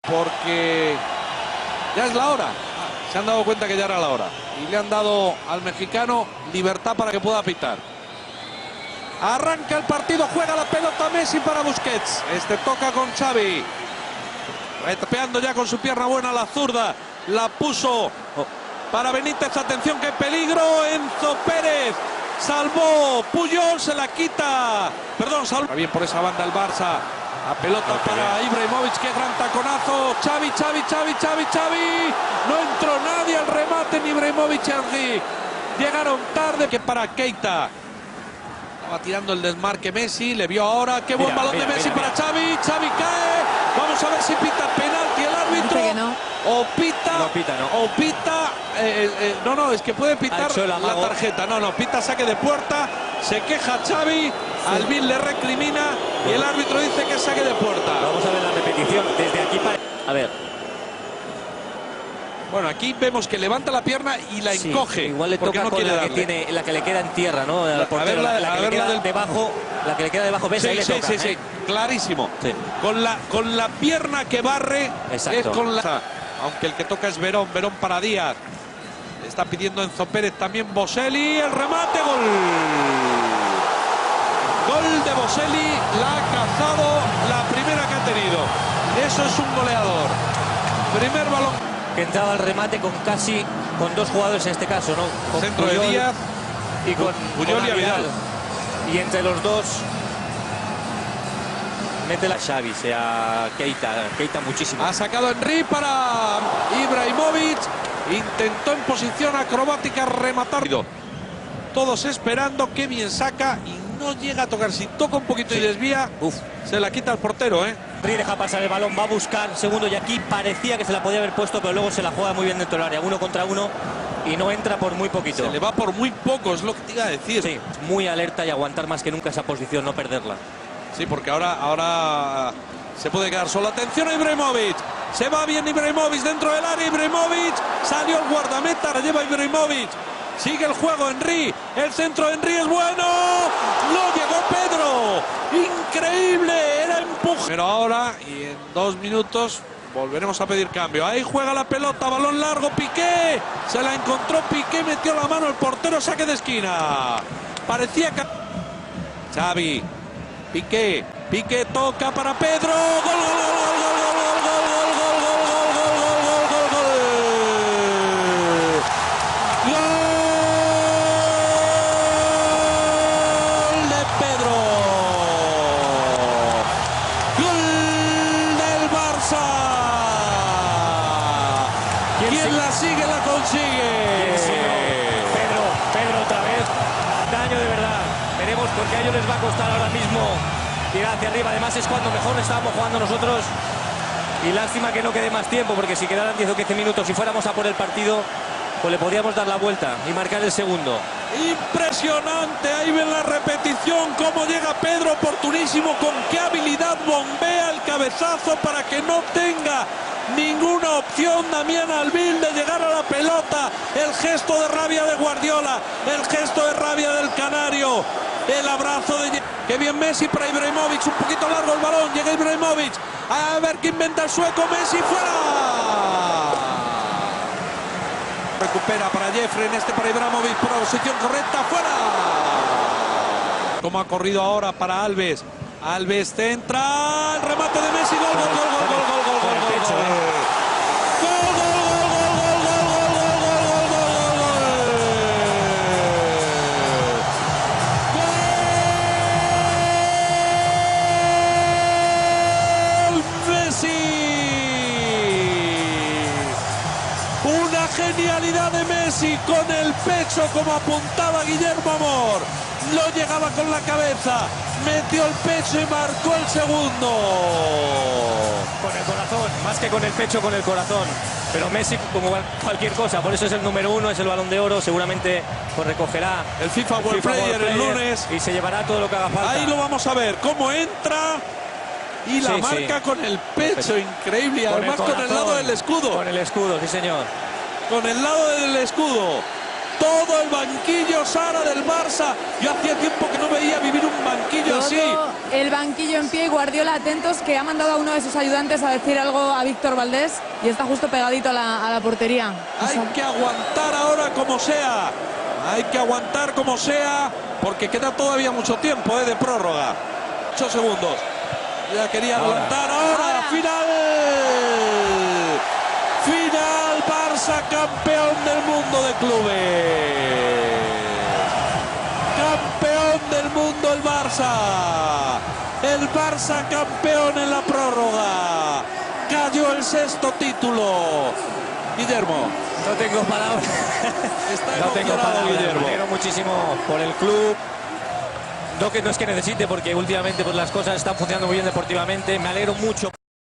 porque ya es la hora. Se han dado cuenta que ya era la hora y le han dado al mexicano libertad para que pueda pitar. Arranca el partido, juega la pelota Messi para Busquets. Este toca con Xavi. Retapeando ya con su pierna buena la zurda. La puso para Benítez. Atención, qué peligro. Enzo Pérez. Salvó Puyol, se la quita. Perdón, salvó. Bien por esa banda el Barça. La pelota para Ibrahimovic, qué gran taconazo. Xavi. No entró nadie al remate, ni Ibrahimovic ni Henry. Llegaron tarde. Que para Keita. Estaba tirando el desmarque Messi, le vio ahora. Qué buen balón de Messi para Xavi. Xavi cae. Vamos a ver si pita penalti el árbitro. Dice que no. O pita. No pita, no. O pita. No, es que puede pitar la tarjeta. No, pita saque de puerta. Se queja Xavi. Alvin le recrimina y el árbitro dice que es saque de puerta. Vamos a ver la repetición desde aquí para... A ver. Bueno, aquí vemos que levanta la pierna y la encoge. Igual le porque toca no con quiere la darle. que tiene, la que le queda en tierra, ¿no? A ver la que le queda del... debajo, la que le queda debajo, ¿ves? Ahí le toca, sí, clarísimo. Sí. Con la pierna que barre. Exacto. Es con la... Aunque el que toca es Verón para Díaz. Está pidiendo Enzo Pérez también Boselli. El remate, gol. Gol de Boselli, la ha cazado, la primera que ha tenido. Eso es un goleador. Primer balón. Que entraba al remate con dos jugadores en este caso, ¿no? Con Centro Puyol de Díaz y con Puyol y Vidal. Y entre los dos mete la Xavi, sea Keita muchísimo. Ha sacado Henry para Ibrahimovic. Intentó en posición acrobática rematar. Todos esperando, qué bien saca y no llega a tocar. Si toca un poquito y desvía, se la quita el portero, Henry deja pasar el balón, va a buscar segundo y aquí parecía que se la podía haber puesto, pero luego se la juega muy bien dentro del área, 1 contra 1 y no entra por muy poquito. Se le va por muy poco, es lo que te iba a decir. Sí, muy alerta y aguantar más que nunca esa posición, no perderla. Sí, porque ahora se puede quedar solo. Atención a Ibrahimovic. Se va bien Ibrahimovic dentro del área. Ibrahimovic salió el guardameta, la lleva Ibrahimovic. Sigue el juego Henry. El centro de Henry es bueno. No llegó Pedro. Increíble. Era empuje. Pero ahora y en 2 minutos volveremos a pedir cambio. Ahí juega la pelota. Balón largo. Piqué. Se la encontró Piqué. Metió la mano el portero. Saque de esquina. Parecía que... Xavi. Piqué toca para Pedro. Gol. Gol de Pedro. Gol del Barça. Quien la sigue la consigue. Pedro otra vez. Daño de verdad. Veremos porque a ellos les va a costar ahora mismo tirar hacia arriba. Además es cuando mejor estábamos jugando nosotros. Y lástima que no quede más tiempo, porque si quedaran 10 o 15 minutos y fuéramos a por el partido, pues le podríamos dar la vuelta y marcar el segundo. Impresionante, ahí ven la repetición, cómo llega Pedro, oportunísimo, con qué habilidad bombea el cabezazo para que no tenga ninguna opción Damián Alvin de llegar a la pelota. El gesto de rabia de Guardiola, el gesto de rabia del canario, el abrazo de... Qué bien Messi para Ibrahimovic, un poquito largo el balón, llega Ibrahimovic, a ver qué inventa el sueco, Messi fuera. Recupera para Jeffrey, en este para Ibrahimovic, posición correcta, fuera. Como ha corrido ahora para Alves. Alves centra, el remate de Messi, gol. Una genialidad de Messi con el pecho, como apuntaba Guillermo Amor. No llegaba con la cabeza, metió el pecho y marcó el segundo. Con el corazón, más que con el pecho, con el corazón. Pero Messi, como cualquier cosa, por eso es el número 1, es el Balón de Oro. Seguramente pues recogerá el FIFA World Player el lunes. Y se llevará todo lo que haga falta. Ahí lo vamos a ver, cómo entra. Y la marca con el pecho, increíble. Y además con el lado del escudo. Con el escudo, sí señor. Con el lado del escudo. todo el banquillo, Sara, del Barça. Yo hacía tiempo que no veía vivir un banquillo Todo así. el banquillo en pie y Guardiola atentos, que ha mandado a uno de sus ayudantes a decir algo a Víctor Valdés y está justo pegadito a la portería. Hay que aguantar ahora como sea. Hay que aguantar como sea, porque queda todavía mucho tiempo de prórroga. 8 segundos. Ya quería adelantar ahora. Final. Final, Barça campeón del mundo de clubes. Campeón del mundo el Barça. El Barça campeón en la prórroga. Cayó el 6º título. Guillermo. No tengo palabras. Está No tengo emocionado, palabras. Guillermo. Me alegro muchísimo por el club. No es que necesite, porque últimamente pues, las cosas están funcionando muy bien deportivamente. Me alegro mucho.